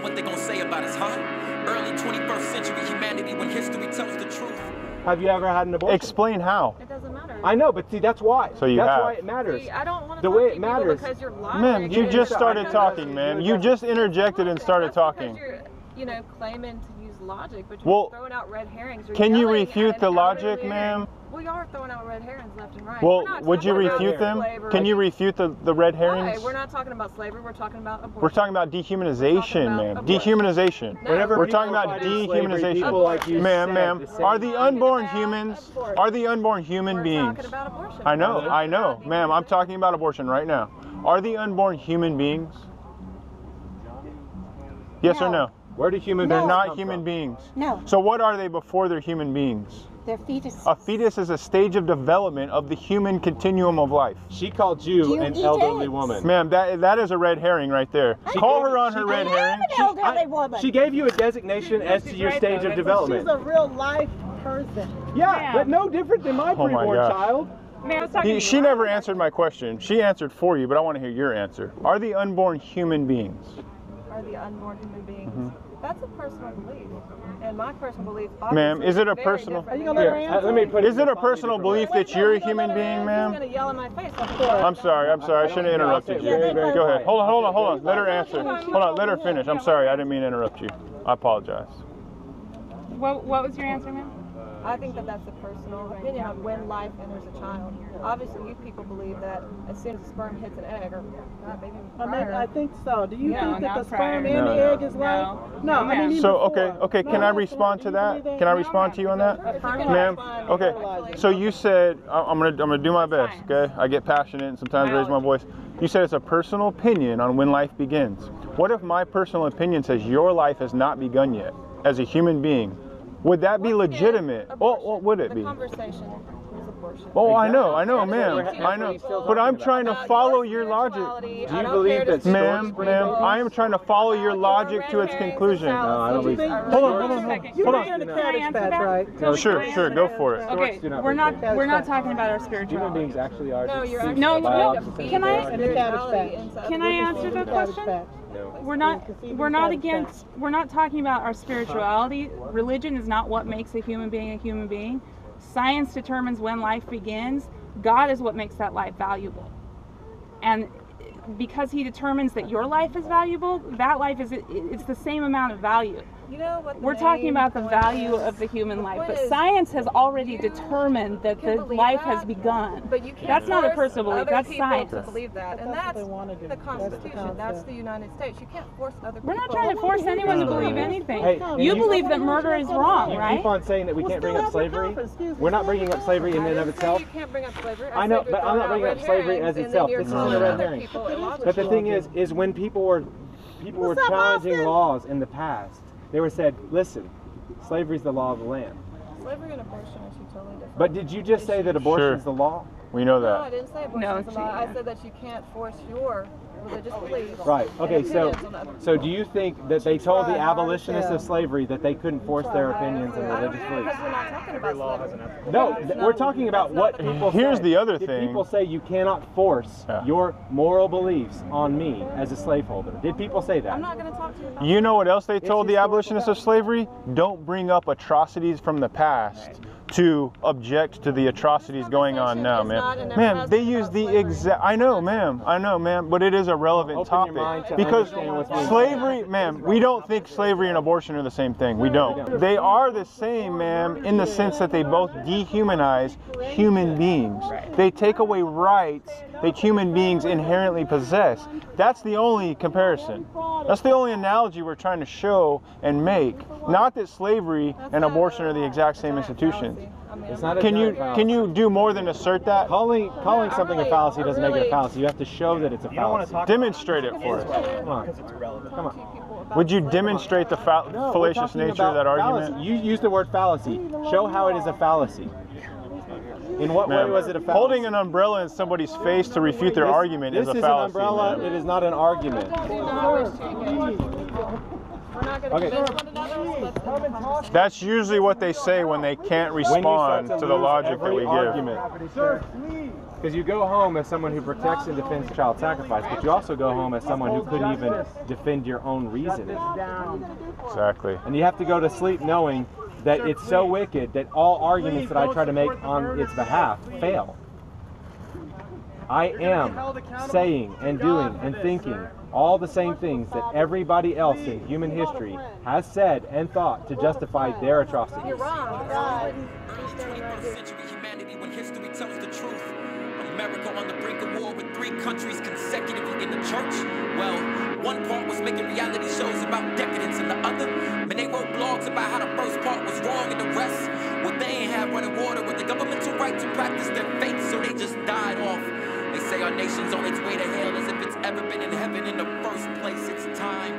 what they gonna say about us, huh? Early 21st century humanity when history tells the truth. Have you ever had an abortion? Explain how. It doesn't matter. I know, but see, that's why. So you that's have. why it matters. See, I don't want to the talk way to it you matters. because you're lying. Ma'am, you just started talking, ma'am. You just interjected and started talking. You're, you know, claiming to use logic, but you're Well, throwing out red herrings. You're can you yelling refute at the an logic, elderly- ma'am? We are throwing out red herrings left and right. Well, We're not would you talking about refute them? slavery. Can you refute the red herrings? Why? We're not talking about slavery. We're talking about abortion. We're talking about dehumanization, ma'am. Dehumanization. No. We're talking about dehumanization. Like Ma'am, are the unborn humans, are the unborn human beings? Talking about abortion. I know, ma'am, I'm talking about abortion right now. Are the unborn human beings? Yes or no? Where do human They're beings not come human from? beings. No, So what are they before they're human beings? they're fetuses. A fetus is a stage of development of the human continuum of life. She called you an eat elderly eggs? woman. Ma'am, that is a red herring right there. Call her on her red herring. an elderly woman. She gave you a designation as to your stage of development. She's a real life person. Yeah, but no different than my Oh my preborn gosh. child. Man, I was talking to She you. never answered my question. She answered for you, but I want to hear your answer. Are the unborn human beings? Are the unborn human beings? That's a personal belief. And my personal belief, Ma'am, is it a very personal- different Are you than gonna let her yours. answer? Let me put it Is it a in a slightly personal different belief way. that you're a human being, He's ma'am? gonna yell in my face, of course. I'm sorry. I shouldn't have interrupted you. Very, very Go ahead. quiet. Hold on. Let her answer. Hold on, let her finish. I'm sorry, I didn't mean to interrupt you. I apologize. What was your answer, ma'am? I think that that's a personal opinion on when life enters a child. Obviously, you people believe that as soon as the sperm hits an egg, or God, maybe even prior. I think so. Do you No, think that not the sperm prior. and the No. egg is life? No, I mean even So, before. okay, can I respond to that? Can I respond to you on that? Ma'am, okay, so you said, I'm gonna do my best, okay? I get passionate and sometimes raise my voice. You said it's a personal opinion on when life begins. What if my personal opinion says your life has not begun yet as a human being? Would that be legitimate? What would it The be? conversation is abortion. Oh, I know, ma'am, I know. But I'm trying to follow your logic. Do you believe that Ma'am, I am trying to follow your logic to its conclusion. No, I don't believe You that. think- Hold on. You Hold were on. in the Can I cabbage answer patch, that? right? Sure, go for it. Okay, do not we're not break. talking about our Human spirituality. beings actually are. No, you're just actually No, biological can I- things. In the cabbage patch. Can I answer the question? We're not against, we're not talking about our spirituality. Religion is not what makes a human being a human being. Science determines when life begins. God is what makes that life valuable. And because he determines that your life is valuable, that life it's the same amount of value. You know what? We're talking about the value of the human life, but science has already determined that the life has begun. But you can't That's not a force personal belief, other that's people science. to believe that, and That's what that's they wanna do. the That's the Constitution. That's concept. the United States. You can't force other people. We're not trying to force anyone to believe anything. Hey, and You you- believe that murder is wrong, You right? keep on saying that we can't bring up slavery. We're not bringing up slavery in and of itself. You can't bring up slavery. I know, said you're but I'm throwing not out bringing red up slavery herrings, as and itself. then This you're isn't a calling red other herring. people illogical. But the thing is when people were challenging laws in the past, they were said, listen, slavery is the law of the land. Slavery and abortion are two totally different. But did you just say that abortion is the law? We know No, I that. didn't say abortion No, is a law. I said that you can't force your religious beliefs. Right. Okay. and So, opinions on others. so do you think that they told the abolitionists of slavery that they couldn't force their opinions and I don't religious know, beliefs? because we're not talking about slavery. No, we're talking about what people say. Here's the other Did thing. people say you cannot force your moral beliefs on me as a slaveholder? Did people say that? I'm not going to talk to you about You know what else they told the historical abolitionists of slavery? Don't bring up atrocities from the past to object to the atrocities going on now, man. Ma'am, they use the exact, I know, ma'am, but it is a relevant Open your mind topic to because understand what's being slavery, ma'am, we don't think slavery and abortion are the same thing. We don't. They are the same, ma'am, in the sense that they both dehumanize human beings. They take away rights that human beings inherently possess. That's the only comparison. That's the only analogy we're trying to show and make. Not that slavery and abortion are the exact same institutions. It's not a Can fallacy. you do more than assert that? Calling something a fallacy doesn't make it a fallacy. You have to show that it's a fallacy. Demonstrate it for us. Come on. Come on. Would you demonstrate the No, we're fallacious talking nature about of that fallacy. argument? You used the word fallacy. Show how it is a fallacy. In what way Ma'am, was it a fallacy? holding an umbrella in somebody's face to refute their argument This is a is fallacy. an umbrella. ma'am. It is not an argument. We're not going to Okay. convince one another. Let's have a conversation. That's usually what they say when they can't When you start respond to the lose logic that every we give. argument. Because you go home as someone who protects and defends child sacrifice, but you also go home as someone who couldn't even defend your own reasoning. Exactly. And you have to go to sleep knowing that it's so wicked that all arguments that I try to make on its behalf fail. I am saying and doing and thinking all the same things that everybody else in human history has said and thought to justify their atrocities. You're wrong. Early 21st century humanity when history tells the truth. America on the brink of war with 3 countries consecutively in the church. Well, one part was making reality shows about decadence, and the other, man, they wrote blogs about how the first part was wrong, and the rest, well, they ain't have running water with the governmental right to practice their faith, so they just died off. They say our nation's on its way to hell as if it's ever been in heaven in the first place. It's time